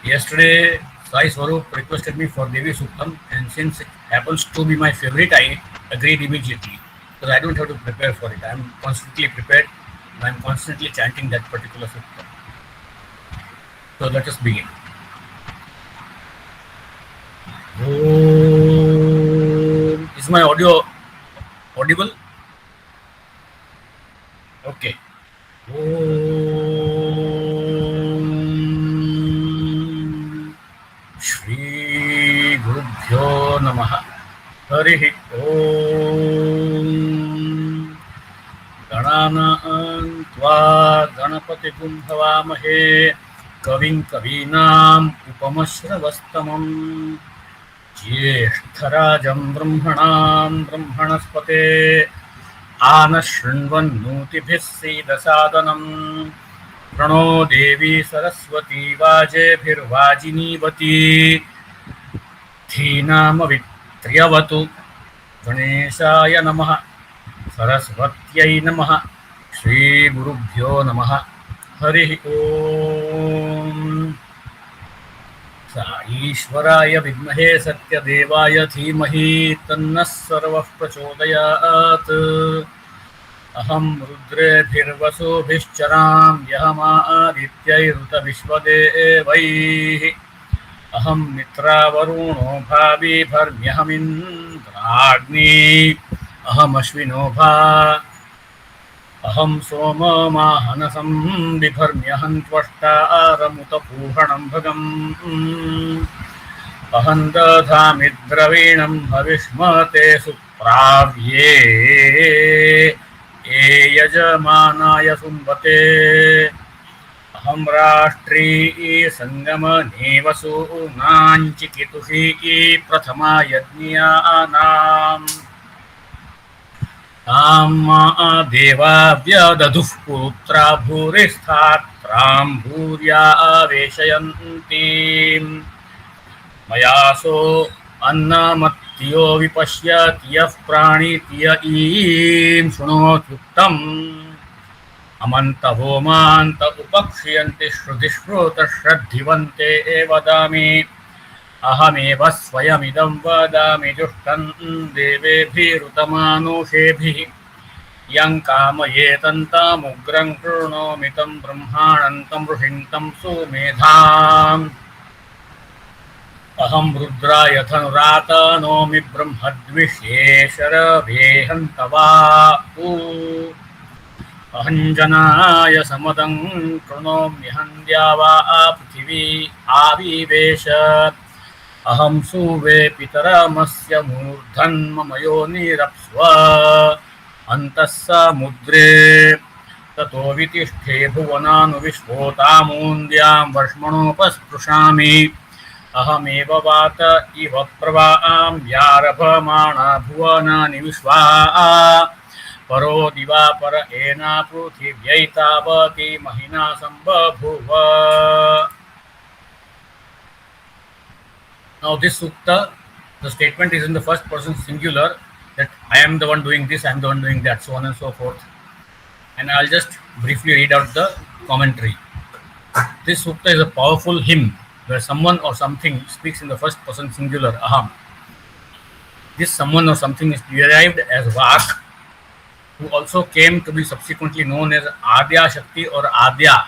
Yesterday, Sai Swarup requested me for Devi Suktam, and since it happens to be my favorite, I agreed immediately because I don't have to prepare for it. I'm constantly prepared and I'm constantly chanting that particular Suktam. So let us begin. Om. Is my audio audible? Okay. Om. Shri Gurubhyo Namaha. Harihi Om. Gananam Tva Ganapatikum Bhavamahe Kavim Kavinam Upamashravastamam ज्येष्ठराजं ब्रह्मणां ब्रह्मणस्पते आनशृण्वन्नोतिभिः सीदसादनम् प्रणो देवी सरस्वती वाजेभिर्वाजिनीवती धीनामवित्र्यवतु गणेशाय नमः सरस्वत्यै नमः श्रीगुरुभ्यो नमः हरिः ओम् ईश्वराय विद्महे सत्यदेवाय धीमहि तन्नः सर्वः प्रचोदयात् अहं रुद्रेभिर्वसुभिश्चराम्यहमादित्यैरुतविश्वदेवैः अहं मित्रावरुणो भावी भर्म्यहमिन्द्राग्नी अहमश्विनो भा अहं सोममाहनसं बिभर्म्यहं त्वष्टारमुतपूषणं भगम् अहं दधामि द्रवीणं हविष्मते सुप्राव्ये ये यजमानाय सुन्वते अहं राष्ट्री सङ्गमने वसूनाञ्चिकितुषी प्रथमा यज्ञानाम् ताम्मा देवा व्यदधुः पुत्रा भूरिस्थात्रां भूर्या आवेशयन्तीं मयासो अन्नमत्यो विपश्यति यः प्राणित्य ईं शृणोत्युक्तम् अमन्तभोमान्त उपक्षियन्ति श्रुतिश्रुतश्रद्धिवन्ते वदामि अहमेव स्वयमिदं वदामि जुष्टं देवेभिरुतमानुषेभिः यं कामयेतन्तमुग्रं कृणोमि तं ब्रह्माणन्तं ऋषिन्तं सुमेधाम् अहं रुद्राय धनुरातनोमि ब्रह्मद्विषे शरवेहन्तवा अहञ्जनाय समदं कृणोम्यहं द्यावा पृथिवी आविवेश अहं सुवे पितरमस्य मूर्धन्मम योनिरप्स्व अन्तः समुद्रे ततो वितिष्ठे भुवनानुविश्वोतामून्द्यां वर्ष्मणोपस्पृशामि अहमेव वात इव प्रवां यारभमाणा भुवनानि विश्वा परो दिवा पर एना पृथिव्यैतावती महिना सम्बभूव. Now this sukta, the statement is in the first person singular, that I am the one doing this, I am the one doing that, so on and so forth. And I'll just briefly read out the commentary. This sukta is a powerful hymn where someone or something speaks in the first person singular, aham. This someone or something is derived as Vak, who also came to be subsequently known as Adya Shakti or Adya.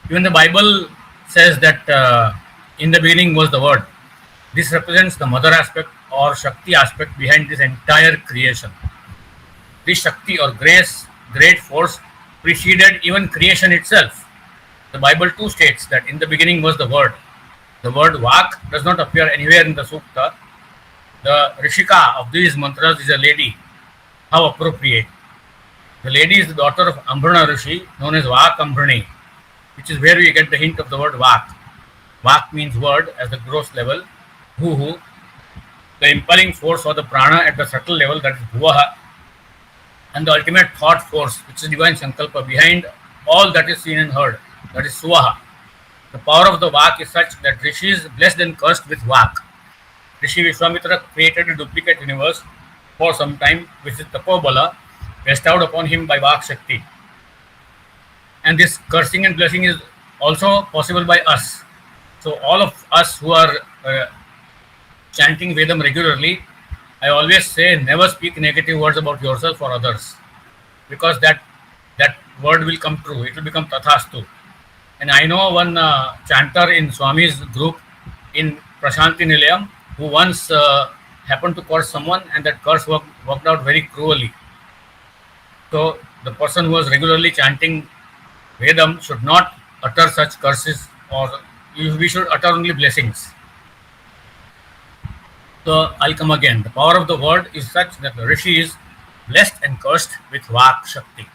Even the Bible says that in the beginning was the word. This represents the mother aspect or Shakti aspect behind this entire creation. This Shakti or grace, great force, preceded even creation itself. The Bible too states that in the beginning was the word. The word Vak does not appear anywhere in the Sukta. The Rishika of these mantras is a lady. How appropriate. The lady is the daughter of Ambhrana Rishi, known as Vak Ambhrani, which is where we get the hint of the word Vak. Vak means word at the gross level, Bhuhu, the impelling force or the prana at the subtle level, that is Bhuvaha, and the ultimate thought force, which is divine Sankalpa, behind all that is seen and heard, that is Swaha. The power of the Vak is such that Rishi is blessed and cursed with Vak. Rishi Vishwamitra created a duplicate universe for some time, which is Tapobala, bestowed upon him by Vak Shakti. And this cursing and blessing is also possible by us. So all of us who are chanting Vedam regularly, I always say never speak negative words about yourself or others, because that word will come true. It will become tathastu. And I know one chanter in Swami's group in Prashanti Nilayam who once happened to curse someone, and that curse worked out very cruelly. So the person who was regularly chanting Vedam should not utter such curses, or we should utter only blessings. So I'll come again. The power of the word is such that the Rishi is blessed and cursed with Vak Shakti.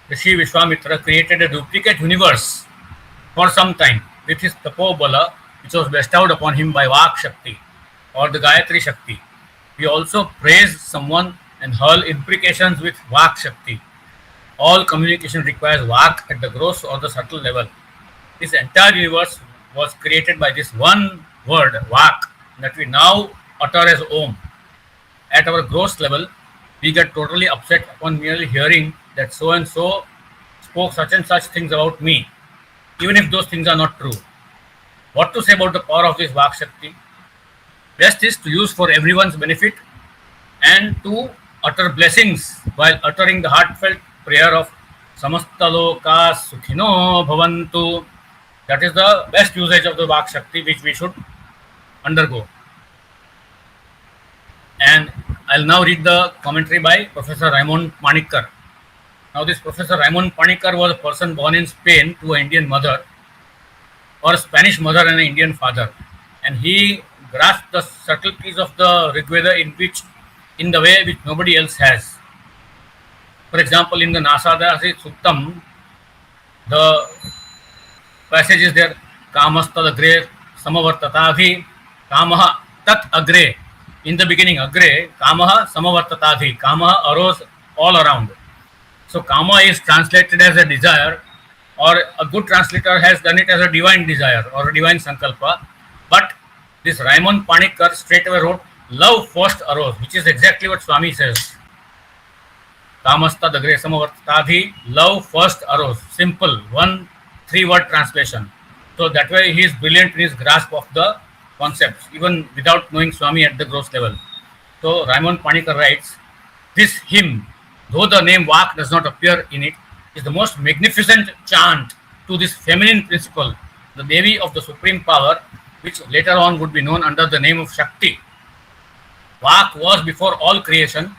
Rishi Vishwamitra created a duplicate universe for some time with his Tapobala, which was bestowed upon him by Vak Shakti or the Gayatri Shakti. We also praise someone and hurl imprecations with Vak Shakti. All communication requires Vak at the gross or the subtle level. This entire universe was created by this one word, Vak, that we now utter as Om. At our gross level, we get totally upset upon merely hearing that so and so spoke such and such things about me, even if those things are not true. What to say about the power of this Vak Shakti? Best is to use for everyone's benefit and to utter blessings while uttering the heartfelt prayer of Samasta Loka Sukhino Bhavantu. That is the best usage of the Vak Shakti which we should undergo. And I'll now read the commentary by Professor Raymond Panikkar. Now, this Professor Raymond Panikkar was a person born in Spain to an Indian mother, or a Spanish mother and an Indian father, and he grasped the subtleties of the Rig Veda in the way which nobody else has. For example, in the Nasadasi Suktam, the passage is there: Kamastad agre samavartatadhi kamaha tat agre. In the beginning, agre kamaha samavartatadhi. Kamaha arose all around. So kama is translated as a desire, or a good translator has done it as a divine desire or a divine sankalpa. But this Raymond Panikkar straight away wrote, love first arose, which is exactly what Swami says. Kamastad agre samavartatadhi, love first arose. Simple, 3-word translation. So that way he is brilliant in his grasp of the concepts, even without knowing Swami at the gross level. So Raymond Panikkar writes, this hymn, though the name Vak does not appear in it, is the most magnificent chant to this feminine principle, the Devi of the supreme power, which later on would be known under the name of Shakti. Vak was before all creation,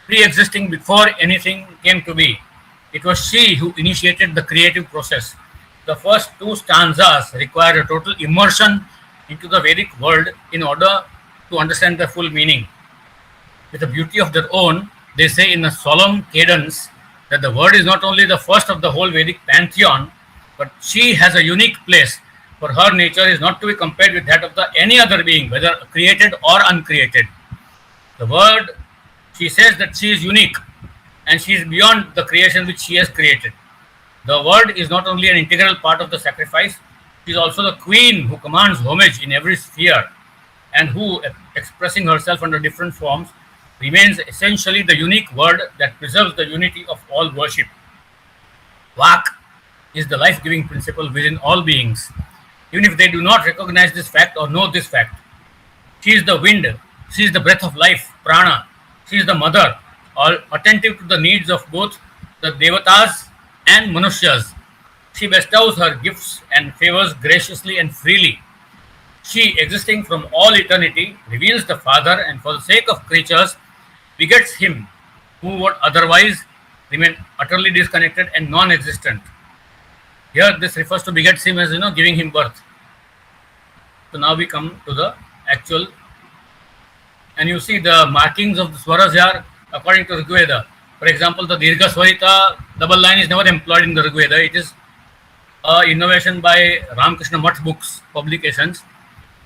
pre-existing before anything came to be. It was she who initiated the creative process. The first 2 stanzas require a total immersion into the Vedic world in order to understand the full meaning. With a beauty of their own, they say in a solemn cadence that the word is not only the first of the whole Vedic pantheon, but she has a unique place, for her nature is not to be compared with that of any other being, whether created or uncreated. The word, she says that she is unique and she is beyond the creation which she has created. The word is not only an integral part of the sacrifice, she is also the queen who commands homage in every sphere, and who, expressing herself under different forms, remains essentially the unique word that preserves the unity of all worship. Vak is the life-giving principle within all beings, even if they do not recognize this fact or know this fact. She is the wind, she is the breath of life, prana, she is the mother, all attentive to the needs of both the devatas and manushyas. She bestows her gifts and favors graciously and freely. She, existing from all eternity, reveals the Father, and for the sake of creatures, begets him who would otherwise remain utterly disconnected and non-existent. Here this refers to begets him as, giving him birth. So now we come to the actual, and you see the markings of the swaras here according to Rig Veda. For example, the Dirgha Swarita double line is never employed in the Rig Veda. It is an innovation by Ramakrishna Mutt books publications,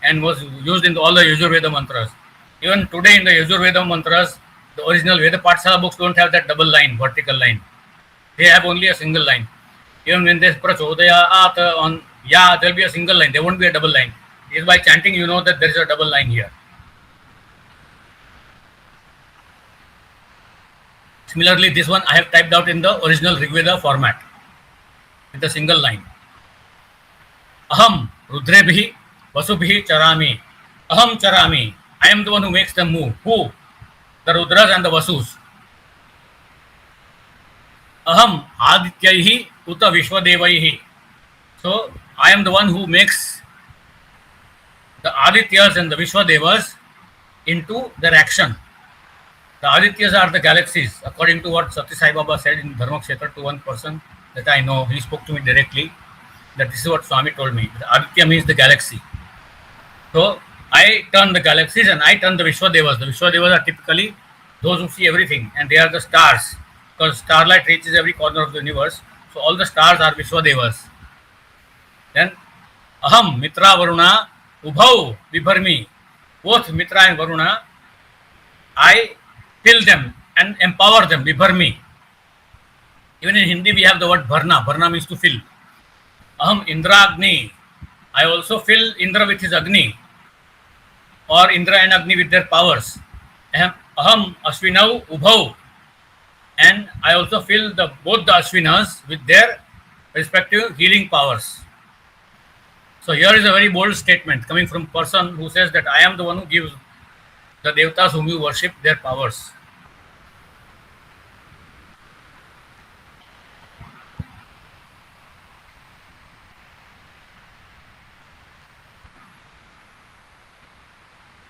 and was used in all the Yajurveda mantras. Even today in the Yajurveda mantras, the original Veda Pathshala books don't have that double line, vertical line. They have only a single line. Even when they prachodaya at on ya, there will be a single line. There won't be a double line. It is by chanting you know that there is a double line here. Similarly, this one I have typed out in the original Rig Veda format with a single line. Aham Rudrebhi Vasubhi Charami. Aham Charami. I am the one who makes them move. Who? The Rudras and the Vasus. Aham Adityaihi Uta Vishwadevaihi. So I am the one who makes the Adityas and the Vishwadevas into their action. The Adityas are the galaxies, according to what Sati Sai Baba said in Dharma Kshetra to one person that I know. He spoke to me directly that this is what Swami told me. The Aditya means the galaxy. So I turn the galaxies and I turn the Vishwadevas. The Vishwadevas are typically those who see everything, and they are the stars, because starlight reaches every corner of the universe. So all the stars are Vishwadevas. Then Aham Mitra Varuna Ubhau Vibharmi. Both Mitra and Varuna, I fill them and empower them. Vibharmi. Even in Hindi we have the word Bharna. Bharna means to fill. Aham Indra Agni. I also fill Indra with his Agni, or Indra and Agni with their powers. Aham Ashvinau Ubhau. And I also fill both the Ashvinas with their respective healing powers. So here is a very bold statement coming from a person who says that I am the one who gives the Devatas whom you worship their powers.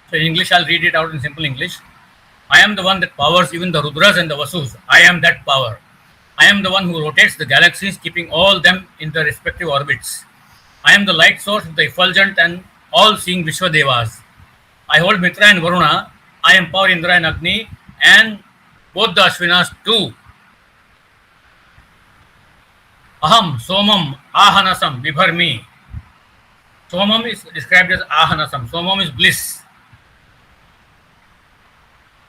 So in English, I'll read it out in simple English. I am the one that powers even the Rudras and the Vasus. I am that power. I am the one who rotates the galaxies, keeping all them in their respective orbits. I am the light source of the effulgent and all-seeing Vishwadevas. I hold Mitra and Varuna. I empower Indra and Agni and both the Ashvinas too. Aham Somam Ahanasam Vibharmi. Somam is described as Ahanasam. Somam is bliss.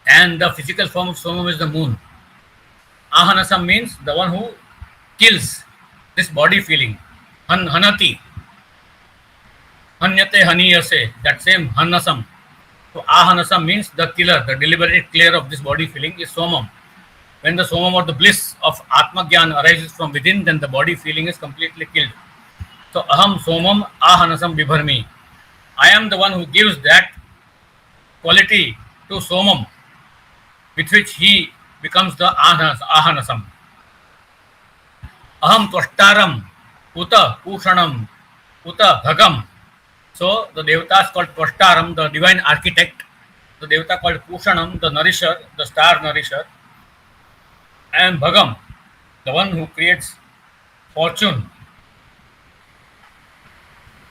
And the physical form of Somam is the moon. Ahanasam means the one who kills this body feeling. Hanati. Hanyate haniyase. That same Hanasam. So Ahanasam means the killer, the deliberate killer of this body feeling is Somam. When the Somam or the bliss of Atma Gyan arises from within, then the body feeling is completely killed. So Aham Somam Ahanasam Vibharmi. I am the one who gives that quality to Somam, with which he becomes the Ahanasam. Aham Tvashtaram Uta Pushanam Uta Bhagam. So the Devatas called Tvashtaram, the divine architect. The Devata called Pushanam, the nourisher, the star nourisher. And Bhagam, the one who creates fortune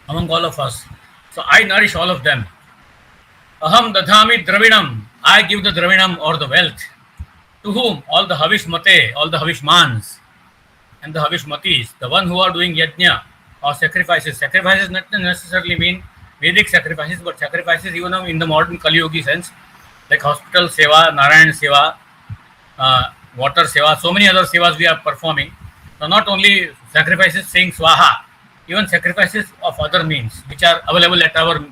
among all of us. So I nourish all of them. Aham Dadhami Dravinam. I give the Dravinam or the wealth. To whom? All the Havishmate, all the Havishmans and the Havishmatis, the one who are doing yajna or sacrifices. Sacrifices not necessarily mean Vedic sacrifices, but sacrifices even in the modern Kali Yogi sense, like hospital seva, Narayan seva, water seva, so many other sevas we are performing. So not only sacrifices saying swaha, even sacrifices of other means which are available at our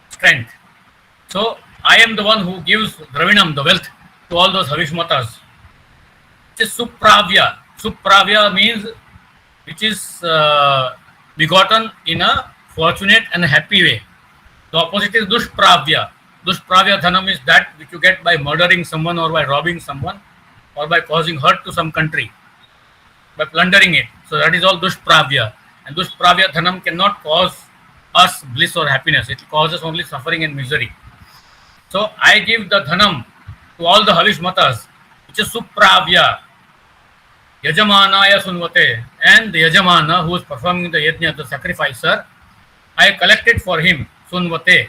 strength. So I am the one who gives Dravinam, the wealth, to all those Havishmatas. It is Supravya. Supravya means which is begotten in a fortunate and a happy way. The opposite is Dushpravya. Dushpravya dhanam is that which you get by murdering someone or by robbing someone or by causing hurt to some country, by plundering it. So that is all Dushpravya. And Dushpravya dhanam cannot cause us bliss or happiness. It causes only suffering and misery. So I give the dhanam to all the Havishmatas, which is Supravya. Yajamanaya Sunvate. And the Yajamana who is performing the yajna, the sacrificer, I collect it for him, Sunvate.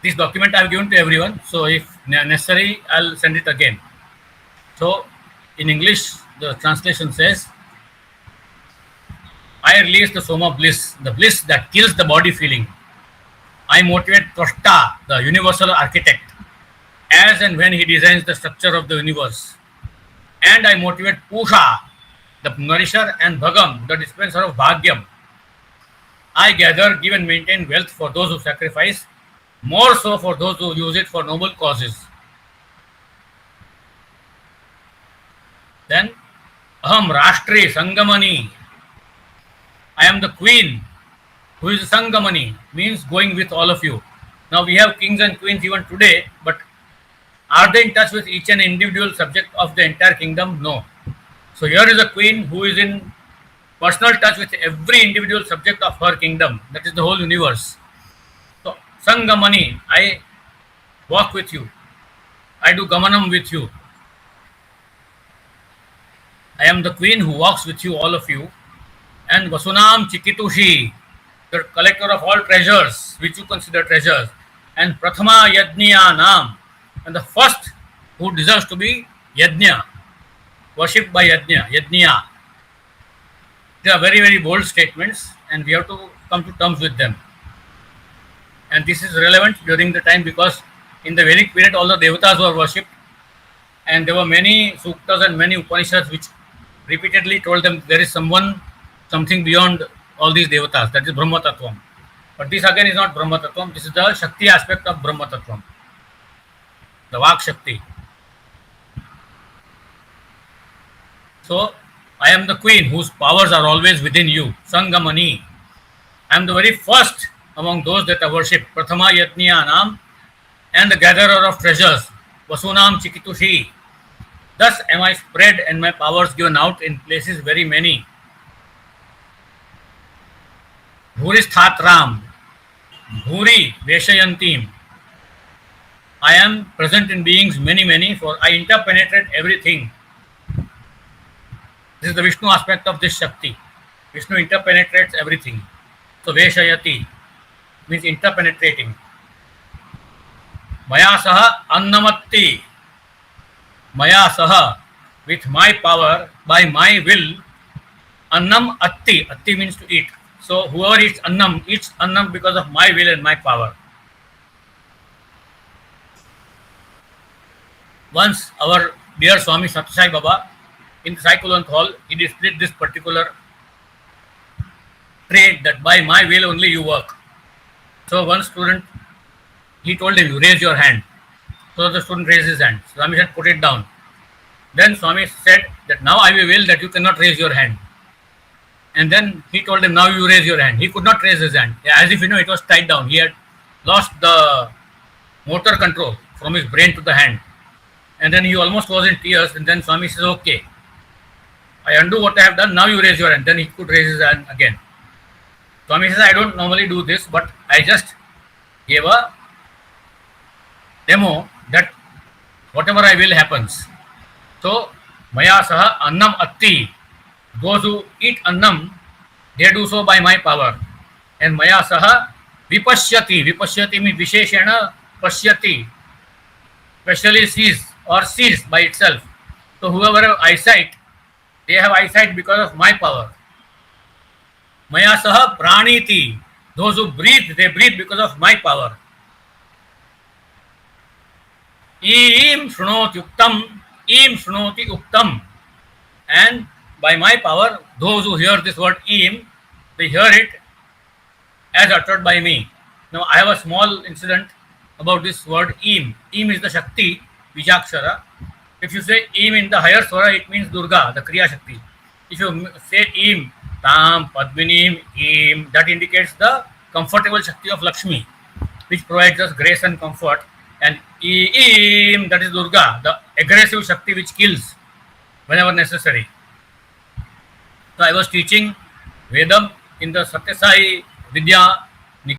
This document I have given to everyone, so if necessary, I'll send it again. So in English, the translation says, I release the Soma bliss, the bliss that kills the body feeling. I motivate Tvashta, the universal architect, as and when he designs the structure of the universe. And I motivate Pusha, the nourisher, and Bhagam, the dispenser of Bhagyam. I gather, give and maintain wealth for those who sacrifice, more so for those who use it for noble causes. Then, Aham Rashtri Sangamani. I am the queen who is Sangamani, means going with all of you. Now we have kings and queens even today, but are they in touch with each and individual subject of the entire kingdom? No. So here is a queen who is in personal touch with every individual subject of her kingdom. That is the whole universe. So Sangamani, I walk with you. I do Gamanam with you. I am the queen who walks with you, all of you. And Vasunam Chikitushi, the collector of all treasures, which you consider treasures. And Prathama Yajniya Nam, and the first who deserves to be Yajna, worshipped by Yajna, Yajniya. They are very, very bold statements, and we have to come to terms with them. And this is relevant during the time because in the Vedic period, all the devatas were worshipped, and there were many suktas and many Upanishads which repeatedly told them there is something beyond all these devatas, that is Brahma Tattvam. But this again is not Brahma Tattvam, this is the Shakti aspect of Brahma Tattvam, the Vak Shakti. So, I am the queen whose powers are always within you, Sangamani. I am the very first among those that are worshipped, Prathama Yajniya Nam, and the gatherer of treasures, Vasunam Chikitushi. Thus am I spread and my powers given out in places very many. Bhuristhatram, Bhuri Veshayantim. I am present in beings many, for I interpenetrate everything. This is the Vishnu aspect of this Shakti. Vishnu interpenetrates everything. So Veshayati means interpenetrating. Maya Saha Annamatti. Maya Saha, with my power, by my will, Annam Atti. Atti means to eat. So whoever eats Annam because of my will and my power. Once our dear Swami Satyasai Baba in the Sai Hall, he displayed this particular trait that by my will only you work. So one student, he told him, you raise your hand. So the student raised his hand. Swami said, put it down. Then Swami said that now I will that you cannot raise your hand. And then he told him, now you raise your hand. He could not raise his hand. As if, it was tied down. He had lost the motor control from his brain to the hand. And then he almost was in tears. And then Swami says, okay, I undo what I have done. Now you raise your hand. Then he could raise his hand again. Swami says, I don't normally do this, but I just gave a demo that whatever I will happens. So, Maya Saha Annam Atti. Those who eat Annam, they do so by my power. And Maya Saha Vipashyati. Vipashyati means Visheshana Pashyati. Specially sees or sees by itself. So, whoever have eyesight, they have eyesight because of my power. Maya Saha Praniti. Those who breathe, they breathe because of my power. Im Shrunoti Uktam. Im Shrunoti Uktam. And by my power, those who hear this word Im, they hear it as uttered by me. Now, I have a small incident about this word Im. Im is the Shakti, Vijakshara. If you say Im in the higher Swara, it means Durga, the Kriya Shakti. If you say Im, Tam, Padminim, Im, that indicates the comfortable Shakti of Lakshmi, which provides us grace and comfort. And Im, that is Durga, the aggressive Shakti which kills whenever necessary. So I was teaching Vedam in the Satyasai Vidya